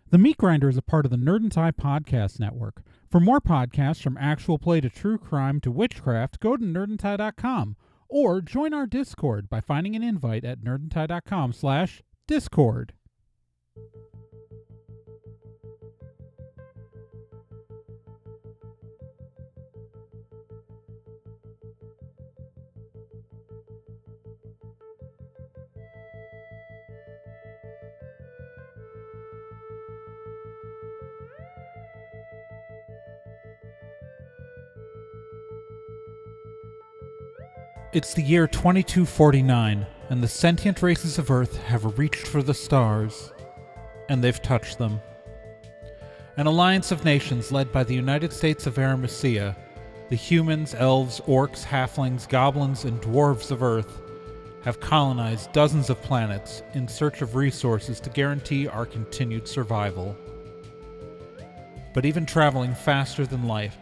The Meat Grinder is a part of the Nerd and Tie podcast network. For more podcasts from actual play to true crime to witchcraft, go to nerdandtie.com or join our Discord by finding an invite at nerdandtie.com/Discord. It's the year 2249, and the sentient races of Earth have reached for the stars, and they've touched them. An alliance of nations led by the United States of Aramesia, the humans, elves, orcs, halflings, goblins, and dwarves of Earth, have colonized dozens of planets in search of resources to guarantee our continued survival. But even traveling faster than light,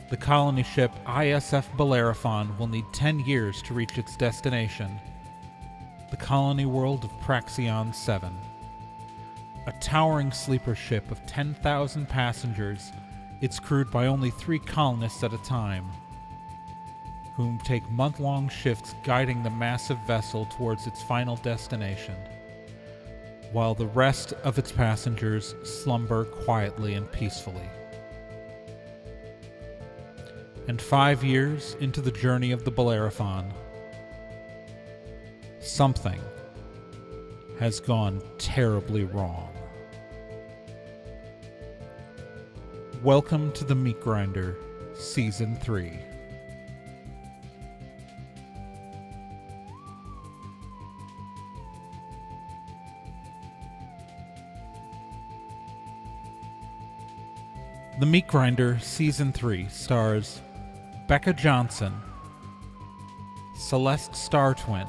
the colony ship ISF Bellerophon will need 10 years to reach its destination, the colony world of Praxion 7. A towering sleeper ship of 10,000 passengers, it's crewed by only 3 colonists at a time, whom take month-long shifts guiding the massive vessel towards its final destination, while the rest of its passengers slumber quietly and peacefully. And 5 years into the journey of the Bellerophon, something has gone terribly wrong. Welcome to the Meat Grinder, Season 3. The Meat Grinder, Season 3 stars Becca Johnson, Celeste Startwin,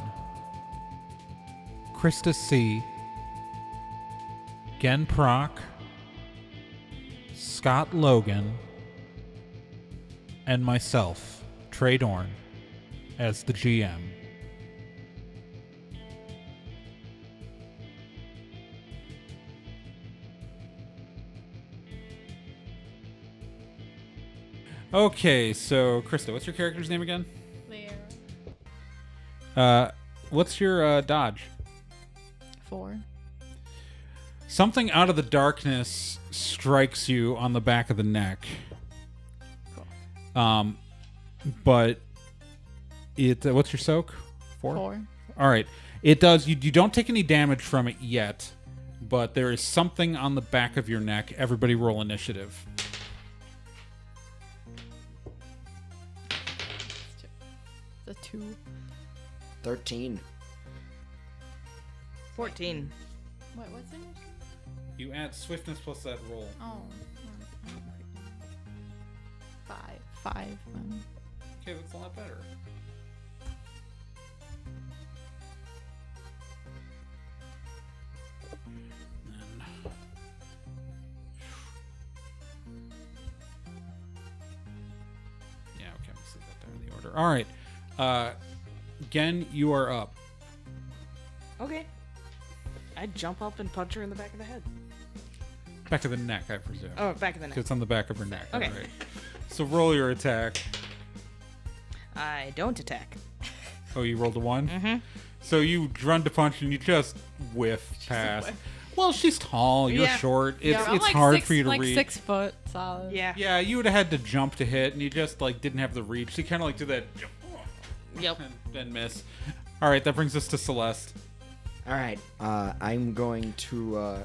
Krista C., Gen Proc, Scott Logan, and myself, Trey Dorn, as the GM. Okay, so Krista, what's your character's name again? There. What's your dodge? 4. Something out of the darkness strikes you on the back of the neck. Cool. But it what's your soak? 4? 4. All right. It does. You don't take any damage from it yet, but there is something on the back of your neck. Everybody roll initiative. The 2. 13. 14. Wait, what's it? You add swiftness plus that roll. Oh. 5. Okay, that's a lot better. Yeah, okay, we'll set that there in the order. All right. Gen, you are up. Okay. I'd jump up and punch her in the back of the head. Back of the neck, I presume. Oh, back of the neck. It's on the back of her neck. Okay. All right. So roll your attack. I don't attack. Oh, you rolled a 1? Mm-hmm. So you run to punch and you just whiff past. Well, she's tall. You're Yeah. short. It's I'm it's like hard 6, for you to like reach. 6 foot solid. Yeah. Yeah, you would have had to jump to hit, and you just like didn't have the reach. So you kind of like do that. Yep. And miss. All right, that brings us to Celeste. All right. I'm going to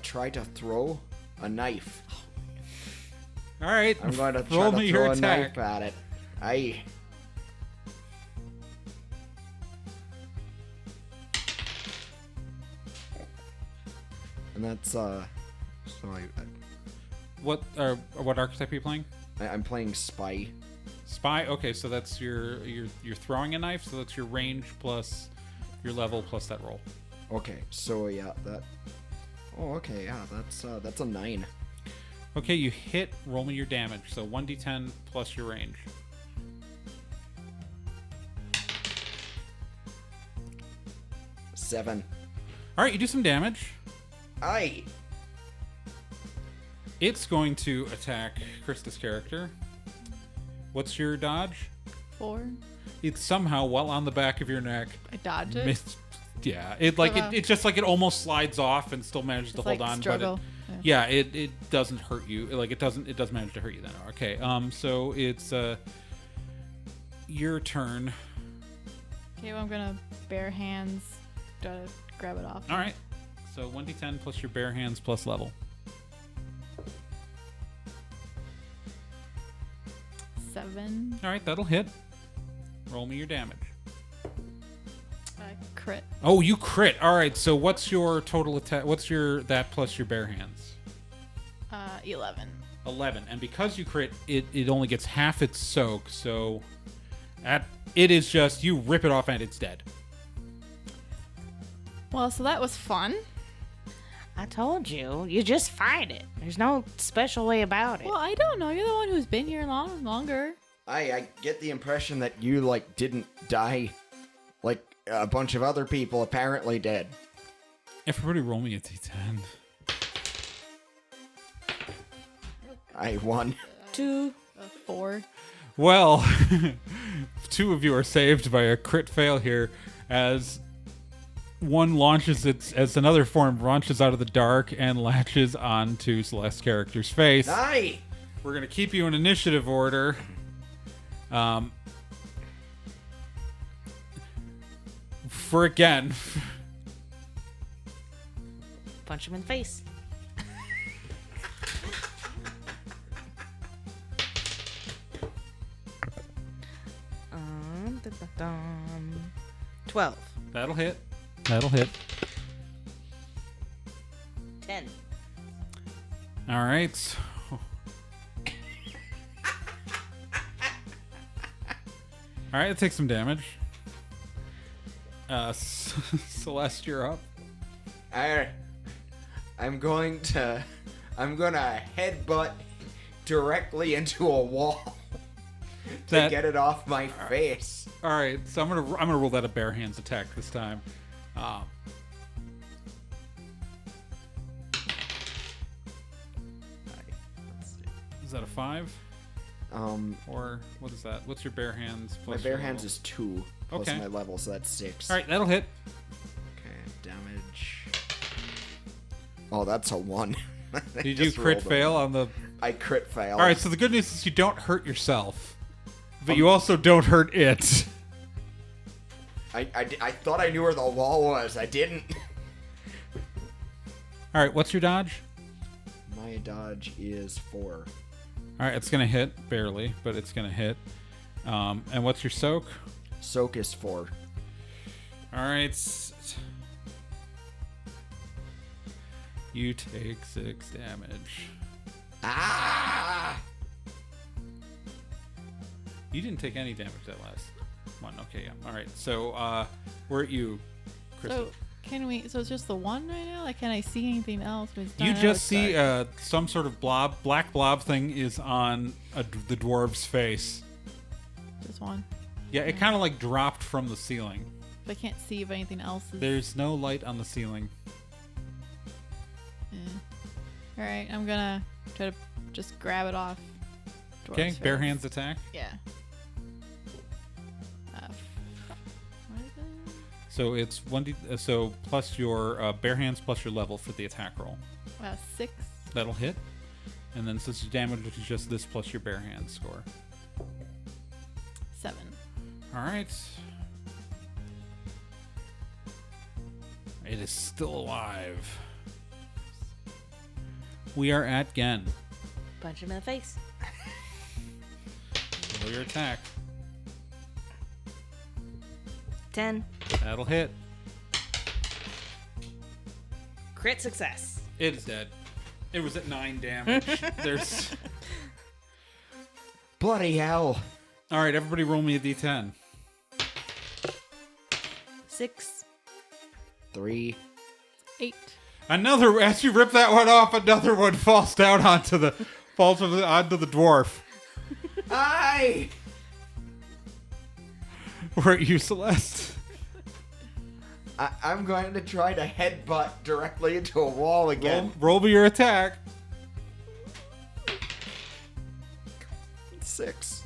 try to throw a knife. All right. I'm going to roll try me to your throw a attack. knife at it. Aye. And that's so What archetype are you playing? I'm playing spy. Spy. Okay, so that's you're throwing a knife. So that's your range plus your level plus that roll. Okay, so yeah, that. Oh, okay, yeah, that's a 9. Okay, you hit. Roll me your damage. So 1d10 plus your range. 7. All right, you do some damage. Aye. It's going to attack Krista's character. What's your dodge? 4. It's somehow, while on the back of your neck, I dodge it. missed. Yeah, it's just like it almost slides off and still manages to hold like on. struggle. But it doesn't hurt you. Like it does manage to hurt you then. Okay. So it's your turn. Okay, well, I'm gonna bare hands to grab it off. All right. So 1d10 plus your bare hands plus level. 7. All right, that'll hit. Roll me your damage. Crit. Oh, you crit. All right. So what's your total attack? What's your that plus your bare hands? 11. 11. And because you crit, it only gets half its soak. So it is just you rip it off and it's dead. Well, so that was fun. I told you. You just fight it. There's no special way about it. Well, I don't know. You're the one who's been here longer. I get the impression that you, like, didn't die like a bunch of other people apparently did. Everybody roll me a d10. I won. 2. 4. Well, 2 of you are saved by a crit fail here as one launches as another form launches out of the dark and latches onto Celeste's character's face. Aye! We're going to keep you in initiative order. For again. Punch him in the face. Dum. 12. That'll hit. That'll hit. 10. All right. All right, it takes some damage. Celeste, you're up. I'm gonna headbutt directly into a wall to get it off my face. All right, so I'm gonna roll that a bare hands attack this time. Is that a 5? Or what is that? What's your bare hands? My Plus bare your hands level? is 2 plus Okay. my level, so that's 6. All right, that'll hit. Okay, damage. Oh, that's a 1. I Did you just crit rolled a fail 1. on the? I crit failed. All right, so the good news is you don't hurt yourself, but you also don't hurt it. I thought I knew where the wall was. I didn't. All right, what's your dodge? My dodge is 4. All right, it's gonna hit barely, but it's gonna hit. And what's your soak? Soak is 4. All right. You take 6 damage. Ah! You didn't take any damage that last one. Okay, yeah. All right. So, where are you, Krista? So so it's just the one right now? Like, can I see anything else? You just see some sort of black blob thing is on the dwarf's face. Just one. Yeah, it kind of like dropped from the ceiling. But I can't see if anything else is. There's no light on the ceiling. All right, I'm gonna try to just grab it off. Okay, Dwarf's bare face. hands attack. Yeah. What is it? So it's 1d. So plus your bare hands plus your level for the attack roll. 6. That'll hit. And then since your damage is just this plus your bare hands score. 7. All right. It is still alive. We are at Gen. Punch him in the face. Roll your attack. 10. That'll hit. Crit success. It is dead. It was at 9 damage. There's. Bloody hell. All right, everybody, roll me a d10. 6. 3. 8. Another. As you rip that one off, another one falls down onto the dwarf. Aye! Where are you, Celeste? I'm going to try to headbutt directly into a wall again. Roll me your attack. 6.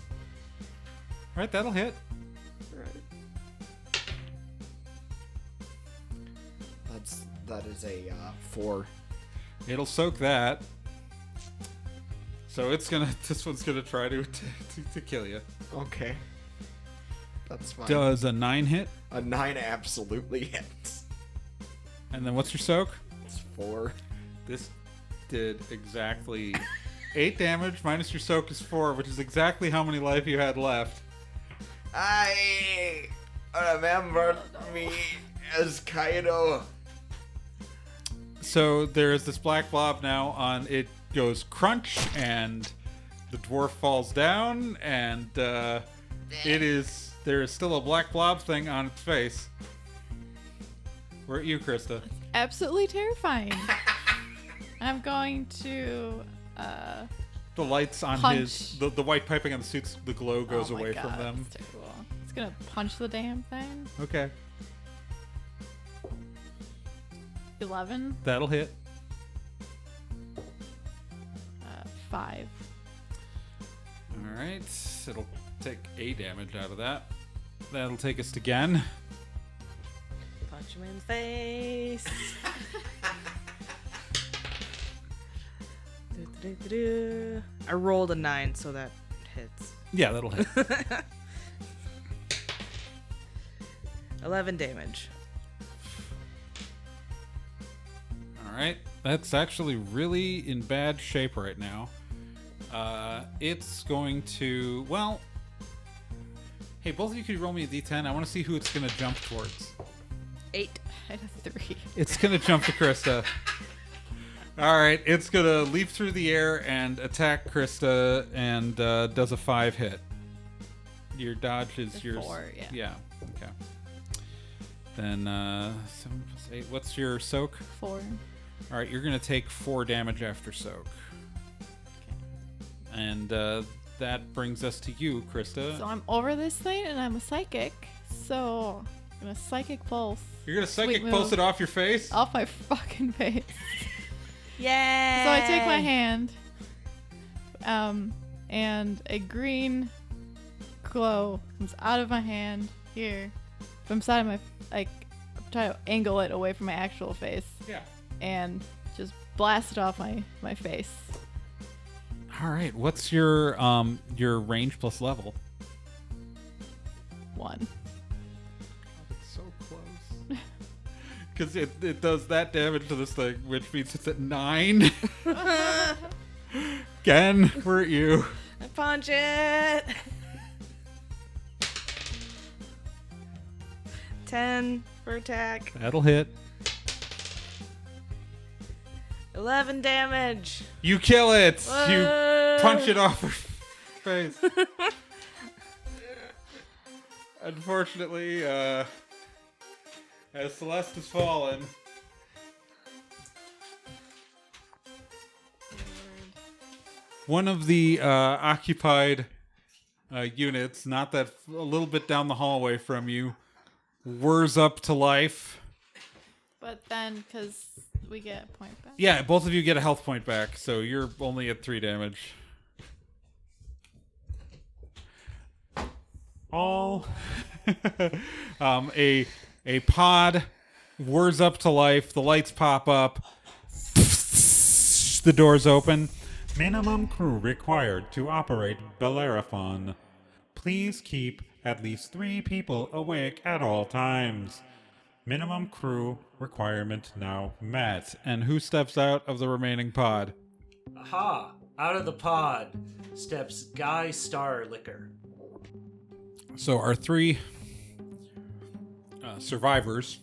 All right, that'll hit. That is a 4. It'll soak that. So this one's gonna try to kill you. Okay. That's fine. Does a 9 hit? A 9 absolutely hits. And then what's your soak? It's 4. This did exactly 8 damage minus your soak is 4, which is exactly how many life you had left. I remember me as Kaido. So there's this black blob now on it goes crunch and the dwarf falls down and there is still a black blob thing on its face. Where are you, Krista? Absolutely terrifying. I'm going to The lights on punch. the white piping on the suits, the glow goes oh my away God, from them. That's terrible. It's gonna punch the damn thing. Okay. 11. That'll hit. 5. Alright. It'll take 8 damage out of that. That'll take us to Gen. Punch him in the face. I rolled a 9, so that hits. Yeah, that'll hit. 11 damage. Alright. That's actually really in bad shape right now. It's going to... Well... Hey, both of you could roll me a d10. I want to see who it's going to jump towards. 8. I had a 3. It's going to jump to Krista. Alright, it's going to leap through the air and attack Krista and does a 5 hit. Your dodge is yours. 4, yeah. Yeah, okay. Then 7 plus 8. What's your soak? 4. Alright, you're going to take 4 damage after soak. And that brings us to you, Krista. So I'm over this thing and I'm a psychic. So I'm gonna psychic pulse. You're going to psychic Sweet pulse move. it off your face? Off my fucking face. Yay! So I take my hand, and a green glow comes out of my hand here, from side of my, like, I'm trying to angle it away from my actual face, Yeah. and just blast it off my face. Alright, what's your range plus level? 1. It's so close. Because it does that damage to this thing, which means it's at 9. Again, where are you? I punch it. 10 for attack. That'll hit. 11 damage. You kill it! You Whoa. punch it off her face. Unfortunately, as Celeste has fallen, one of the occupied units, not that a little bit down the hallway from you, whirs up to life. But then, because we get a point back. Yeah, both of you get a health point back, so you're only at 3 damage. All a pod whirs up to life, the lights pop up, the doors open. Minimum crew required to operate Bellerophon. Please keep at least 3 people awake at all times. Minimum crew requirement now met. And who steps out of the remaining pod? Aha! Out of the pod steps Guy Starlicker. So our 3 survivors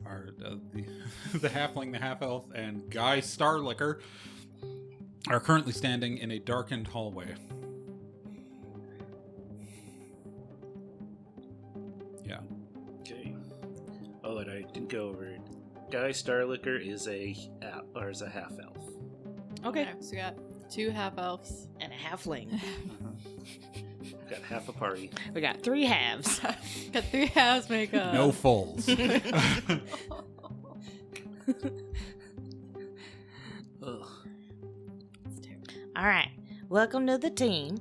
are the halfling, the half-elf, and Guy Starlicker are currently standing in a darkened hallway. Yeah. Okay. Oh, and I didn't go over it. Guy Starlicker is a half elf. Okay. So we got 2 half elves. And a halfling. Got half a party. We got 3 halves. Got 3 halves make up. No fulls. Ugh. All right. Welcome to the team.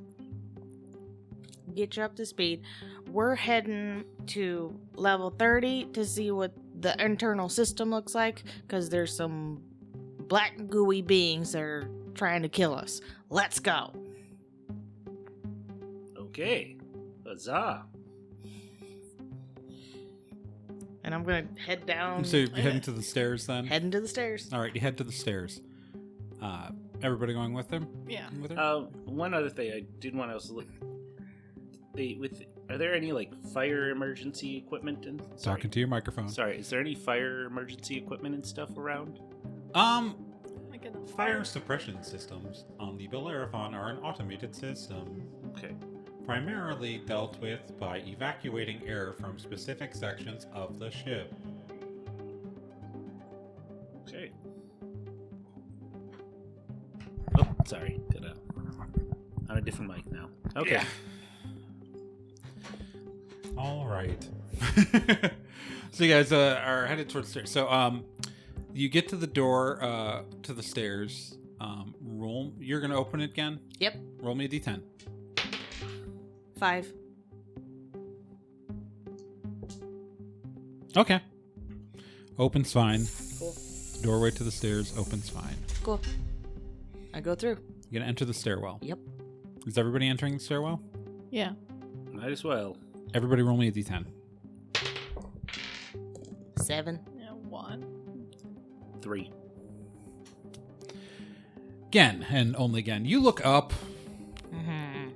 Get you up to speed. We're heading to level 30 to see what the internal system looks like, because there's some black gooey beings that are trying to kill us. Let's go. Okay. Huzzah. And I'm going to head down. So you're heading to the stairs then? Heading to the stairs. All right, you head to the stairs. Everybody going with them? Yeah. With her? One other thing I did want to look. Are there any like fire emergency equipment and Talking to your microphone. Sorry, is there any fire emergency equipment and stuff around? Like in the Fire suppression systems on the Bellerophon are an automated system, Okay. primarily dealt with by evacuating air from specific sections of the ship. Okay. Oh, sorry. Got on a different mic now. Okay. Yeah. All right. So you guys are headed towards the stairs. So you get to the door to the stairs. Roll. You're gonna open it again. Yep. Roll me a d10. 5. Okay. Opens fine. Cool. Doorway to the stairs opens fine. Cool. I go through. You're gonna enter the stairwell. Yep. Is everybody entering the stairwell? Yeah. Might as well. Everybody roll me a d10. 7. Yeah, 1. 3. Again, and only again, you look up. Mm-hmm.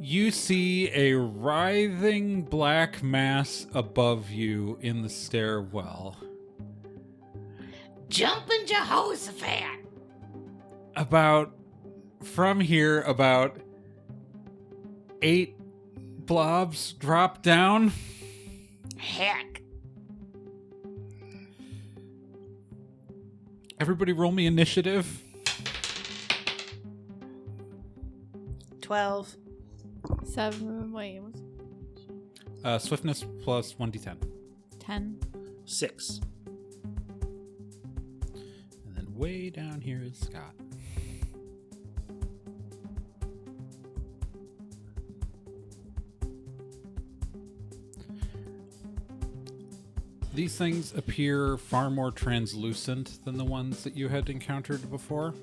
You see a writhing black mass above you in the stairwell. Jumping Jehoshaphat. From here, about 8 blobs drop down. Heck. Everybody roll me initiative. 12. 7. Wait, it was Swiftness plus 1d10. 10. 6. And then way down here is Scott. These things appear far more translucent than the ones that you had encountered before.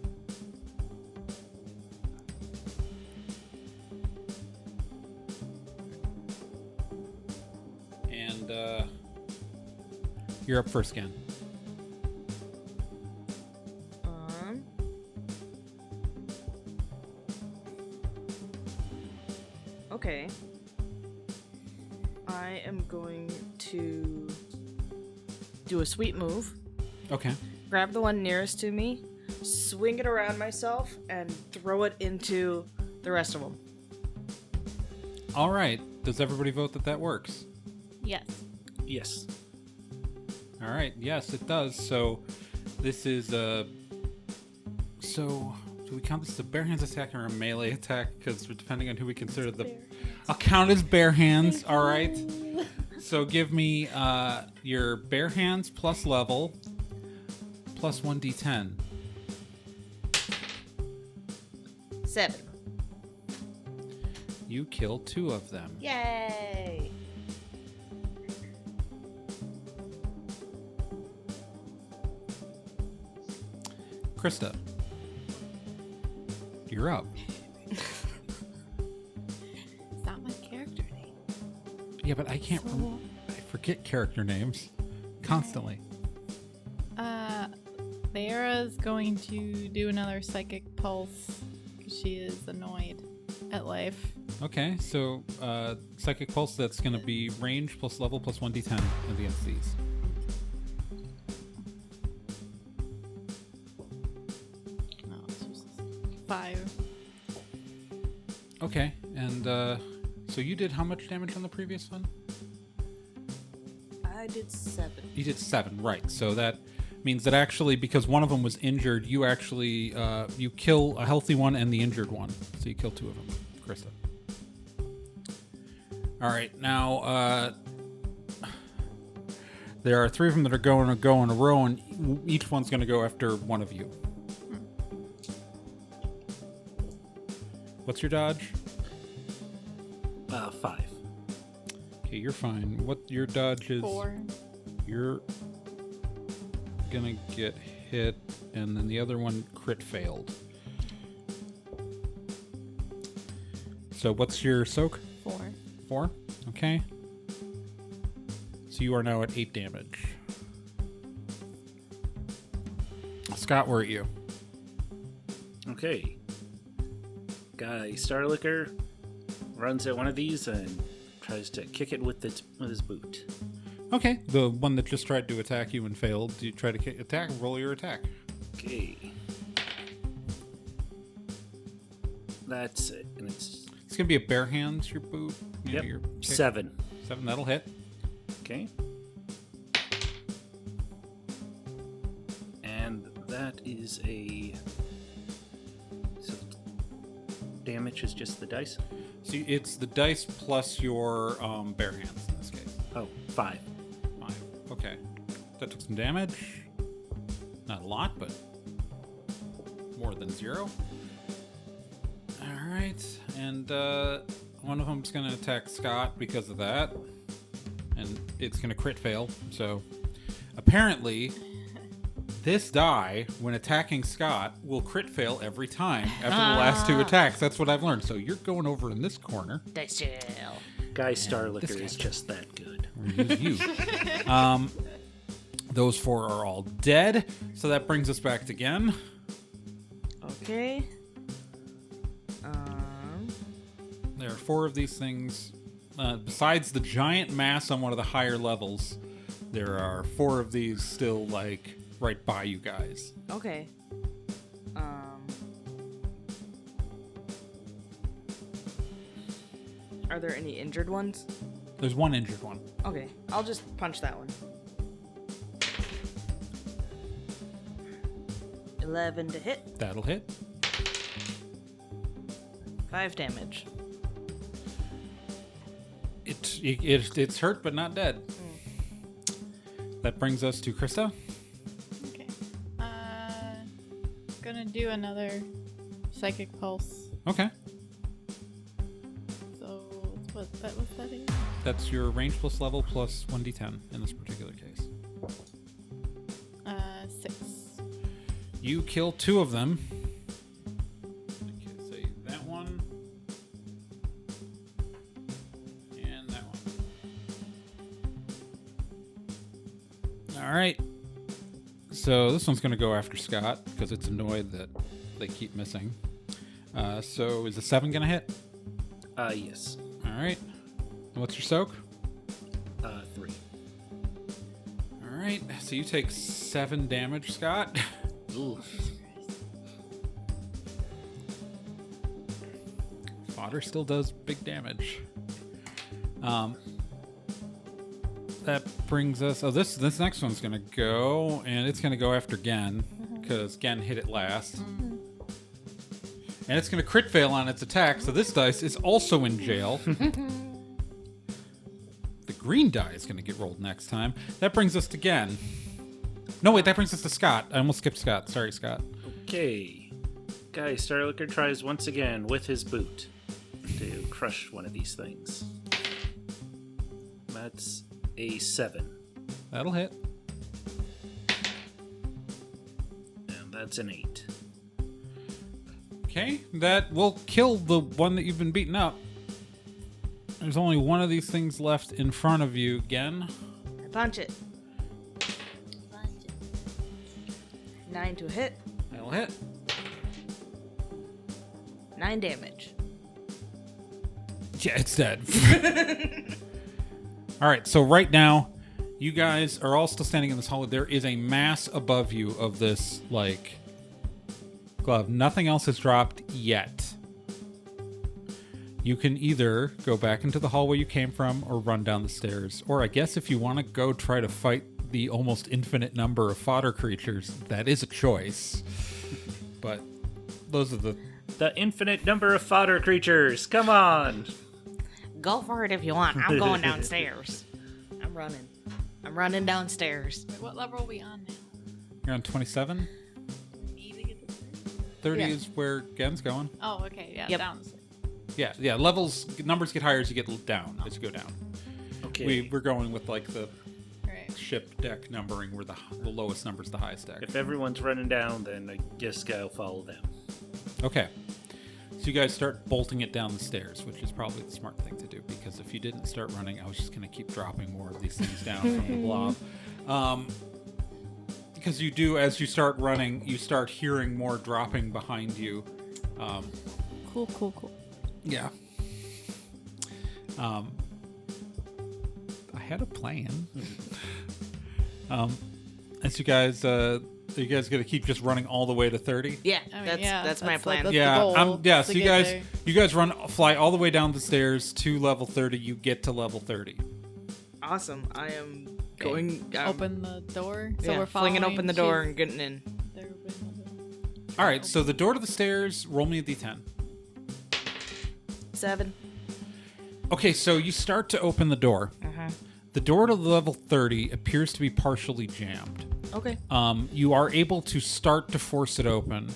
And you're up first again. Okay. I am going to do a sweet move. Okay. Grab the one nearest to me, swing it around myself, and throw it into the rest of them. All right. Does everybody vote that that works? Yes. Yes. All right. Yes, it does. So this is so do we count this as a bare hands attack or a melee attack? Because depending on who we consider the, I'll count as bare hands. All right. So give me your bare hands plus level plus 1d10. 7. You kill 2 of them. Yay! Krista, you're up. It's not my character name. Yeah, but I can't. So, I forget character names constantly. Thera's going to do another psychic pulse because she is annoyed at life. Okay, so psychic pulse. That's going to be range plus level plus 1d10 against these. No, it's just 5. Okay, and so you did how much damage on the previous one? I did 7. You did 7, right? So that means that actually, because one of them was injured, you actually you kill a healthy one and the injured one. So you kill 2 of them, Krista. All right, now there are 3 of them that are going to go in a row, and each one's going to go after one of you. What's your dodge? 5. Okay, you're fine. What your dodge is? 4. You're gonna get hit, and then the other one crit failed. So what's your soak? 4. 4? Okay. So you are now at 8 damage. Scott, where are you? Okay. Guy Starlicker runs at one of these and tries to kick it with his boot. Okay, the one that just tried to attack you and failed. Do you try to attack? Roll your attack. Okay. That's it. And it's gonna be a bare hands, your boot. yep. Your kick. 7. 7, that'll hit. Okay. And that is a... So damage is just the dice? So it's the dice plus your bare hands in this case. Oh, 5. 5. Okay. That took some damage. Not a lot, but more than 0. Alright. And one of them's going to attack Scott because of that. And it's going to crit fail. So apparently, this die, when attacking Scott, will crit fail every time after the last 2 attacks. That's what I've learned. So you're going over in this corner. Dice jail. Guy Starlicker is just that good. You. Those 4 are all dead. So that brings us back to Gen. Okay. There are 4 of these things. Besides the giant mass on one of the higher levels, there are 4 of these still, like, right by you guys. Okay. Are there any injured ones? There's 1 injured one. Okay, I'll just punch that one. 11 to hit. That'll hit. 5 damage. It's hurt, but not dead. That brings us to Krista. Okay. Gonna do another psychic pulse. Okay. So what's that again? That's your range plus level plus 1d10 in this particular case. 6. You kill 2 of them. Okay, say that one. And that one. Alright. So this one's going to go after Scott because it's annoyed that they keep missing. So is a 7 going to hit? Yes. Alright. What's your soak? 3. Alright. So you take 7 damage, Scott. Ooh. Fodder still does big damage. That brings us... Oh, this next one's going to go, and it's going to go after Gen, because Gen hit it last. And it's going to crit fail on its attack, so this dice is also in jail. The green die is going to get rolled next time. That brings us to Gen. No, wait, that brings us to Scott. I almost skipped Scott. Sorry, Scott. Okay. Guy Starlicker tries once again with his boot to crush one of these things. That's a 7. That'll hit. And that's an 8. Okay, that will kill the one that you've been beating up. There's only one of these things left in front of you again. I punch it. 9 to hit. That'll hit. 9 damage. Yeah, it's dead. All right, so right now, you guys are all still standing in this hallway. There is a mass above you of this, like, glove. Nothing else has dropped yet. You can either go back into the hallway you came from or run down the stairs. Or I guess if you want to go try to fight the almost infinite number of fodder creatures, that is a choice. But those are the... The infinite number of fodder creatures. Come on. Go for it if you want. I'm going downstairs. I'm running. I'm running downstairs. Wait, what level are we on now? You're on 27. 30 Yeah. is where Gen's going. Oh, okay. Yeah, Yep. down. Yeah. Numbers get higher as you get down, as you go down. Okay. We're going with like the Right. ship deck numbering, where the lowest number's the highest deck. If everyone's running down, then I guess I'll follow them. Okay. So you guys start bolting it down the stairs, which is probably the smart thing to do, because if you didn't start running, I was just going to keep dropping more of these things down from the blob. Because you do, as you start running, you start hearing more dropping behind you. Cool. Yeah. I had a plan. As you guys, are you guys gonna keep just running all the way to 30? Yeah, I mean, that's yeah, that's my that's plan. like the Yeah, goal, yeah. to So you get guys, there. fly all the way down the stairs to level 30. You get to level 30. Awesome. I am going. Open the door. So yeah, we're following. flinging open the door She's- and getting in. they're opening the door. All right. So the door to the stairs. Roll me a d10. 7. Okay. So you start to open the door. The door to level 30 appears to be partially jammed. Okay. You are able to start to force it open.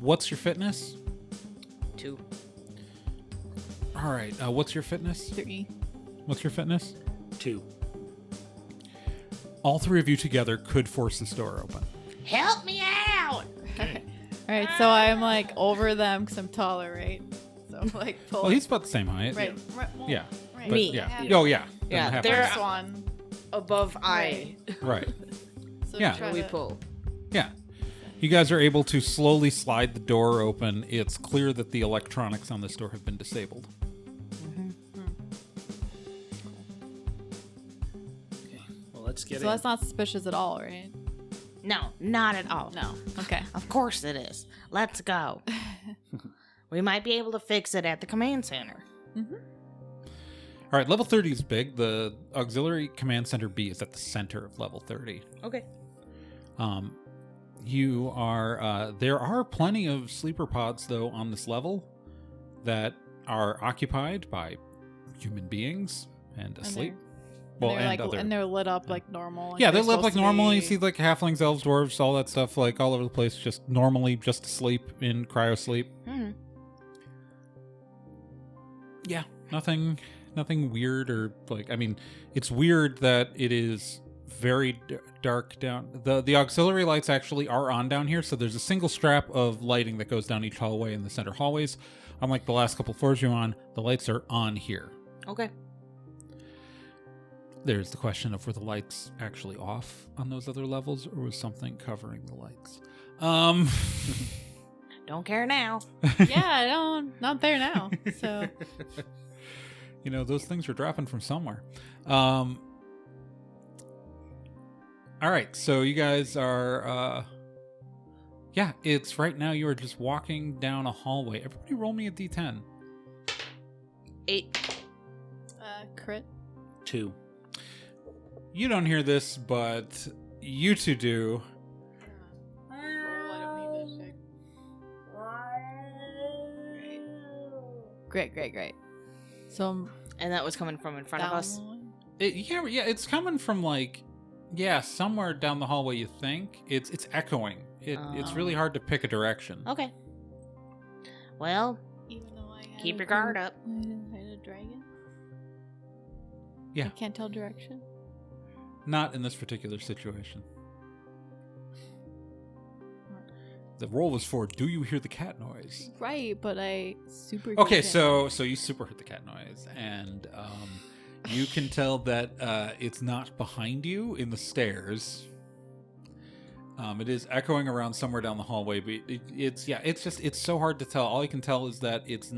What's your fitness? 2. All right. What's your fitness? 3. What's your fitness? 2. All three of you together could force this door open. Help me out! All right. So I'm like over them because I'm taller, right? So I'm like pull. Well, he's about the same height. right. Well, Yeah. Right. But, Me. yeah. Yeah. Oh, yeah. Yeah, Doesn't have they're- to First one. Above I. Right. So Yeah. try We to- pull. Yeah. You guys are able to slowly slide the door open. It's clear that the electronics on this door have been disabled. Well, let's get So in. that's not suspicious at all, right? No, not at all. No. Okay. Of course it is. Let's go. We might be able to fix it at the command center. All right, level 30 is big. The auxiliary command center B is at the center of level 30. Okay. You are there are plenty of sleeper pods though on this level that are occupied by human beings and asleep. Well, they're and like, other. and they're lit up like normal. Yeah, they're they're lit like supposed to normal. You be- see like halflings, elves, dwarves, all that stuff like all over the place, just normally just asleep in cryo sleep. Mhm. Yeah, nothing weird or like. I mean, it's weird that it is very dark down. The auxiliary lights actually are on down here, so there's a single strap of lighting that goes down each hallway in the center hallways. Unlike the last couple floors you're on, the lights are on here. Okay. There's the question of were the lights actually off on those other levels, or was something covering the lights? Don't care now. Yeah, I don't. Not there now. So You know, those things are dropping from somewhere. All right, so you guys are, yeah, it's right now you are just walking down a hallway. Everybody roll me a d10. 8. crit. 2. You don't hear this, but you two do. Oh, I don't need this check. Great. So I'm And that was coming from in front of down us. one. Yeah, it's coming from like, yeah, somewhere down the hallway. You think it's echoing. It's really hard to pick a direction. Okay. Well, Even though I had keep a your guard clue- up. I had a dragon. Yeah. I can't tell direction. Not in this particular situation. The roll was for do you hear the cat noise? Right, but I super. Okay, heard it. so you super heard the cat noise, and you can tell that it's not behind you in the stairs. It is echoing around somewhere down the hallway, but it's so hard to tell. All you can tell is that it's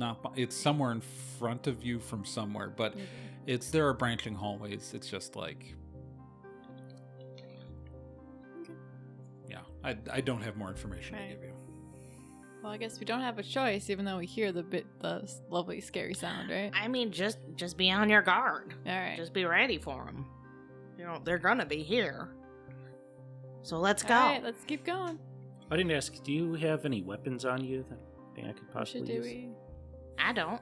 somewhere in front of you from somewhere, but there are branching hallways. It's just like, yeah, I don't have more information to Right. give you. Well, I guess we don't have a choice, even though we hear the lovely scary sound, right? I mean, just be on your guard. All right. Just be ready for them. You know, they're gonna be here. So let's go. All right, let's keep going. I didn't ask, do you have any weapons on you that I think I could possibly Should do use? we? I don't.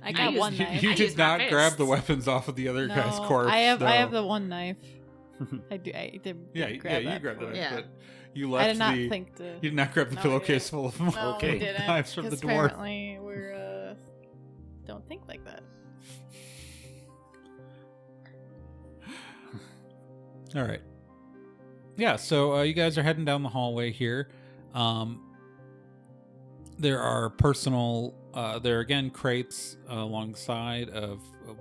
I got one knife. You I did use my not grab the fists. weapons off of the other guy's No, corpse. I have no. the one knife. I did grab you that grabbed the before. knife, Yeah. but you left I did not the. think to. You did not grab the No, pillowcase yeah. full of No, Okay. we didn't. knives from the 'cause dwarf. Apparently, we're don't think like that. All right. Yeah, so you guys are heading down the hallway here. There are there are again crates alongside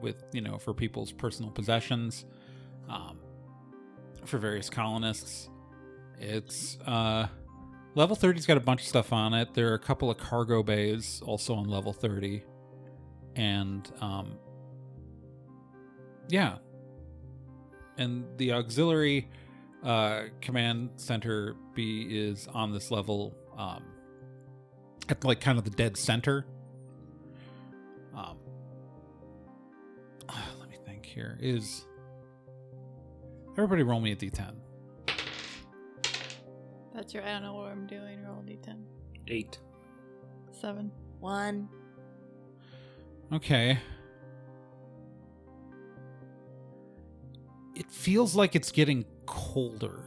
with for people's personal possessions, for various colonists. It's level 30's got a bunch of stuff on it. There are a couple of cargo bays also on level 30, and yeah, and the auxiliary command center B is on this level, at like kind of the dead center. Let me think here. Is everybody roll me a d10? That's your. I don't know what I'm doing. Roll d10. 8. 7. 1. Okay. It feels like it's getting colder.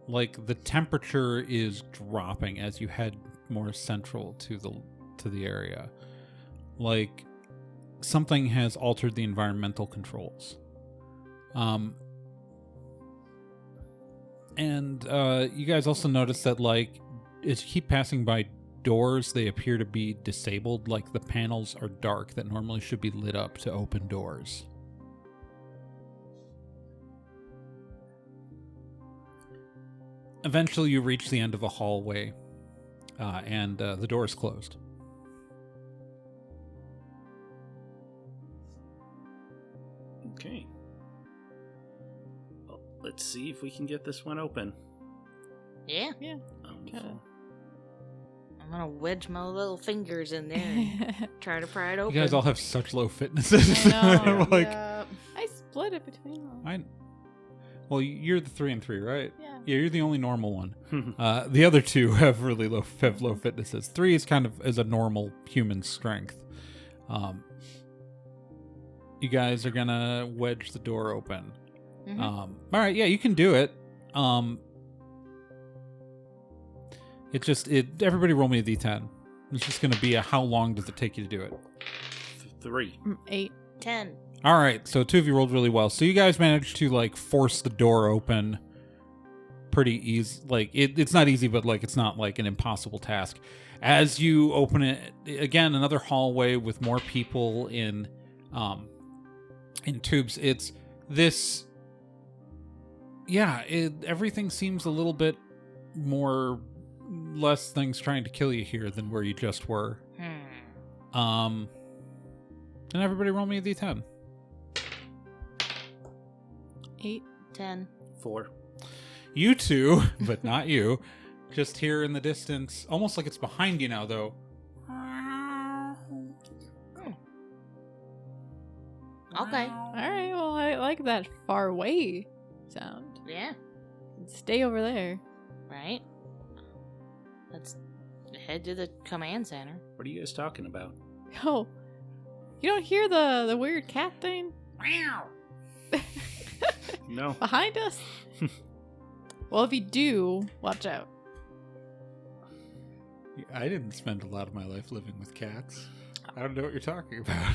Like the temperature is dropping as you head more central to the area. Like something has altered the environmental controls. And you guys also notice that like as you keep passing by doors, they appear to be disabled. Like the panels are dark that normally should be lit up to open doors. Eventually, you reach the end of a hallway, and the door is closed. Okay. Well, let's see if we can get this one open. Yeah. Try to- I'm gonna wedge my little fingers in there and try to pry it open. You guys all have such low fitnesses. I know. Like, yeah. I split it between them. well, you're the 3 and 3, right? Yeah. Yeah, you're the only normal one. The other two have really low fitnesses. 3 is kind of as a normal human strength. You guys are gonna wedge the door open. Mhm. All right, yeah, you can do it. Everybody roll me a d10. It's just gonna be how long does it take you to do it? 3. 8. 10. All right, so 2 of you rolled really well. So you guys managed to like force the door open pretty easy. Like it's not easy, but like it's not like an impossible task. As you open it, again, another hallway with more people in tubes. It's this. Yeah, everything seems a little bit less things trying to kill you here than where you just were. And everybody roll me a d10. 8. 10. 4. You two, but not you, just hear in the distance, almost like it's behind you now, though. Okay. All right. Well, I like that far away sound. Yeah. Stay over there. Right. Let's head to the command center. What are you guys talking about? Oh, you don't hear the weird cat thing No. behind us? Well, if you do, watch out. I didn't spend a lot of my life living with cats. I don't know what you're talking about.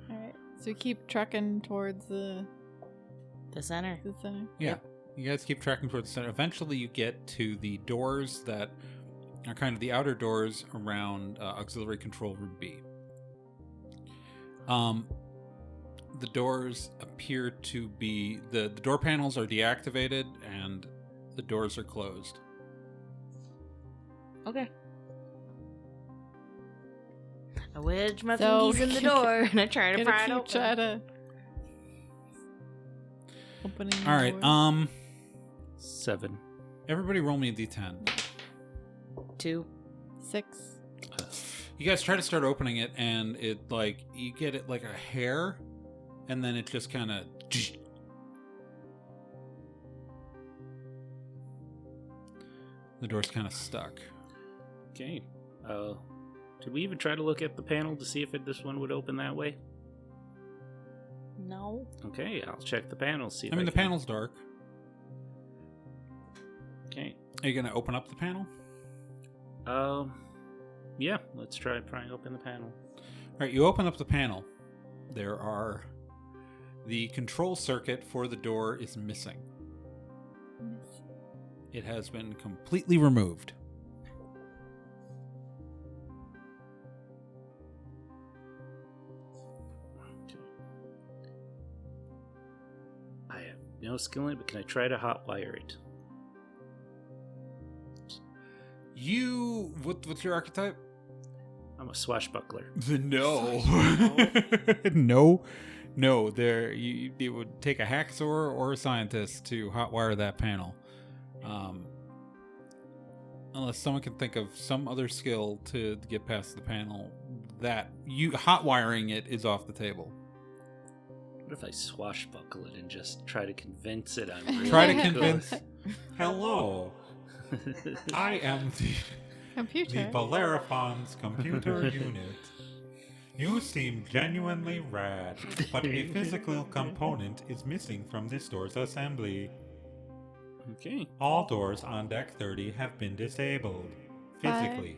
All right. So we keep trucking towards the center. center. Yeah. You guys keep tracking towards the center. Eventually, you get to the doors that are kind of the outer doors around auxiliary control room B. The doors appear to be the door panels are deactivated and the doors are closed. Okay. I wedge my So- fingies in the door and I try to Gonna pry it keep open. try to opening. the All right. door. 7. Everybody, roll me a d10. 2. 6. You guys try to start opening it, and it like you get it like a hair, and then it just kind of. The door's kind of stuck. Okay. Did we even try to look at the panel to see if this one would open that way? No. Okay, I'll check the panel. See. If I mean, the can- panel's dark. Okay. Are you going to open up the panel? Yeah. Let's try and open the panel. All right, you open up the panel. The control circuit for the door is missing. It has been completely removed. Okay. I have no skill in it, but can I try to hotwire it? What's your archetype? I'm a swashbuckler. No. No. It would take a hacksaw or a scientist to hotwire that panel. Unless someone can think of some other skill to get past the panel, hotwiring it is off the table. What if I swashbuckle it and just try to convince it I'm really Try to good? convince. Hello, I am the Computer. Bellerophon's computer unit. You seem genuinely rad, but a physical component is missing from this door's assembly. Okay. All doors on deck 30 have been disabled. Physically.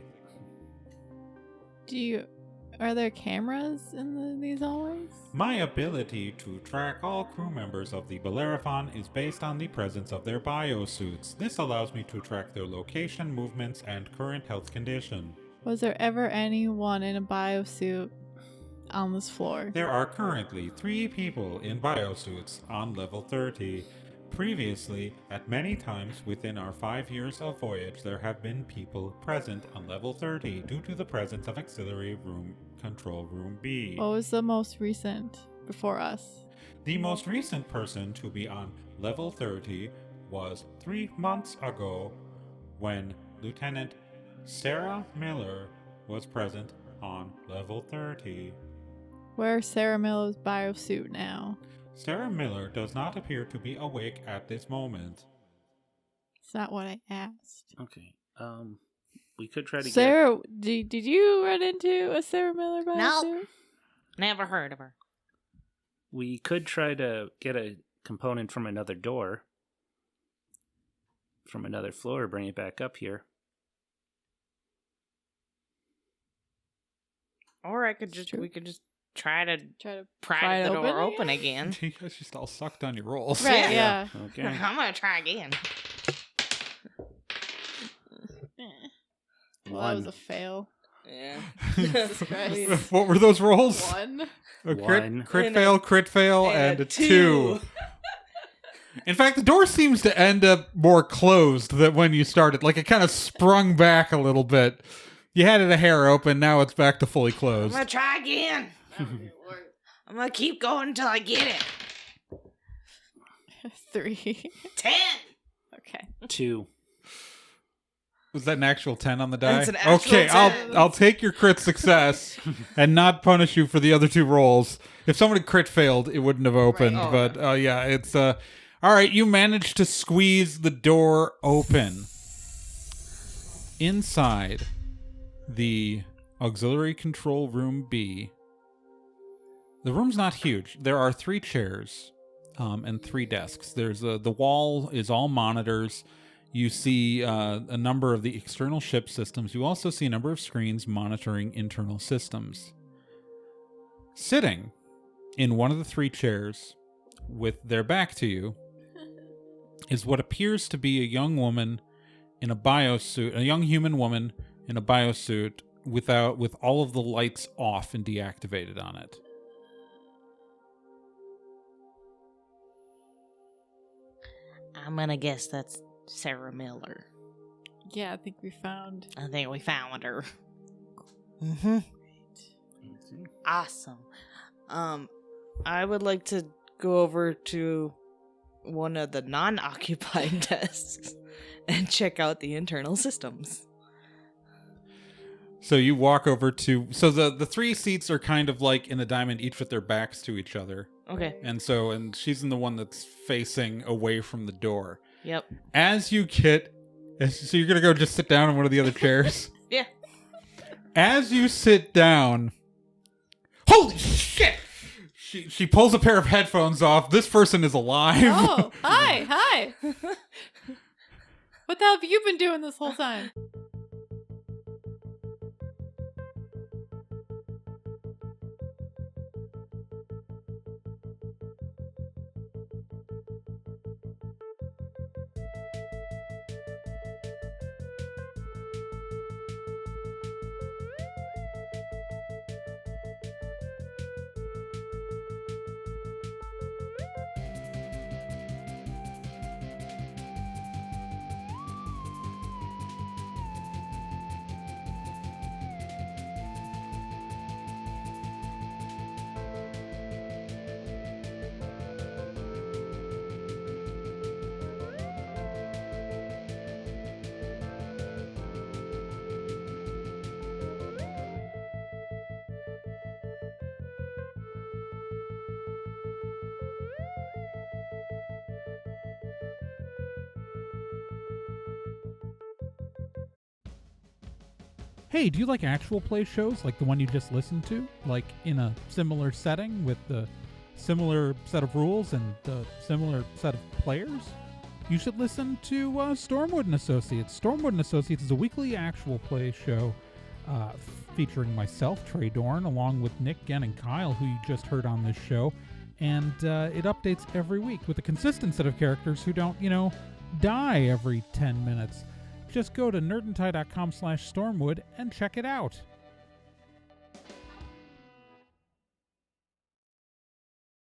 Are there cameras in these hallways? My ability to track all crew members of the Bellerophon is based on the presence of their biosuits. This allows me to track their location, movements, and current health condition. Was there ever anyone in a biosuit on this floor? There are currently 3 people in biosuits on level 30. Previously, at many times within our 5 years of voyage, there have been people present on level 30 due to the presence of auxiliary room control room B. What was the most recent before us? The most recent person to be on level 30 was 3 months ago when Lieutenant Sarah Miller was present on level 30. Where's Sarah Miller's biosuit now? Sarah Miller does not appear to be awake at this moment. It's not what I asked. Okay. We could try to Sarah, did you run into a Sarah Miller biosuit? Nope. Never heard of her. We could try to get a component from another door, from another floor, bring it back up here. Or we could just try to Try to pry the door open open again. You guys just all sucked on your rolls. Right, yeah. Okay. I'm gonna try again. Well, that was a fail. Yeah. Jesus Christ. What were those rolls? One. A One. crit And fail, and a 2. In fact, the door seems to end up more closed than when you started. Like, it kind of sprung back a little bit. You had it a hair open, now it's back to fully I'm closed. gonna try again. I'm gonna keep going until I get it. 3. 10. Okay. 2. Was that an actual 10 on the die? It's an actual Okay, 10. I'll take your crit success and not punish you for the other 2 rolls. If someone had crit failed, it wouldn't have opened. Right. But yeah, it's all right. You managed to squeeze the door open. Inside the auxiliary control room B. The room's not huge. There are 3 chairs and 3 desks. There's the wall is all monitors. You see a number of the external ship systems. You also see a number of screens monitoring internal systems. Sitting in one of the 3 chairs with their back to you is what appears to be a young woman in a biosuit, a young human woman in a biosuit with all of the lights off and deactivated on it. I'm gonna guess that's Sarah Miller. Yeah, I think we found. I think we found her. Mm-hmm. Awesome. I would like to go over to one of the non-occupied desks and check out the internal systems. So you walk over to... So the 3 seats are kind of like in a diamond, each with their backs to each other. Okay. And she's in the one that's facing away from the door. Yep. So you're going to go just sit down in one of the other chairs? Yeah. As you sit down, holy shit! She pulls a pair of headphones off. This person is alive. Oh, hi. What the hell have you been doing this whole time? Hey, do you like actual play shows like the one you just listened to? Like in a similar setting with the similar set of rules and the similar set of players? You should listen to Stormwood and Associates. Stormwood and Associates is a weekly actual play show featuring myself, Trey Dorn, along with Nick, Gen, and Kyle, who you just heard on this show. And it updates every week with a consistent set of characters who don't, die every 10 minutes. Just go to nerdandtie.com/Stormwood and check it out.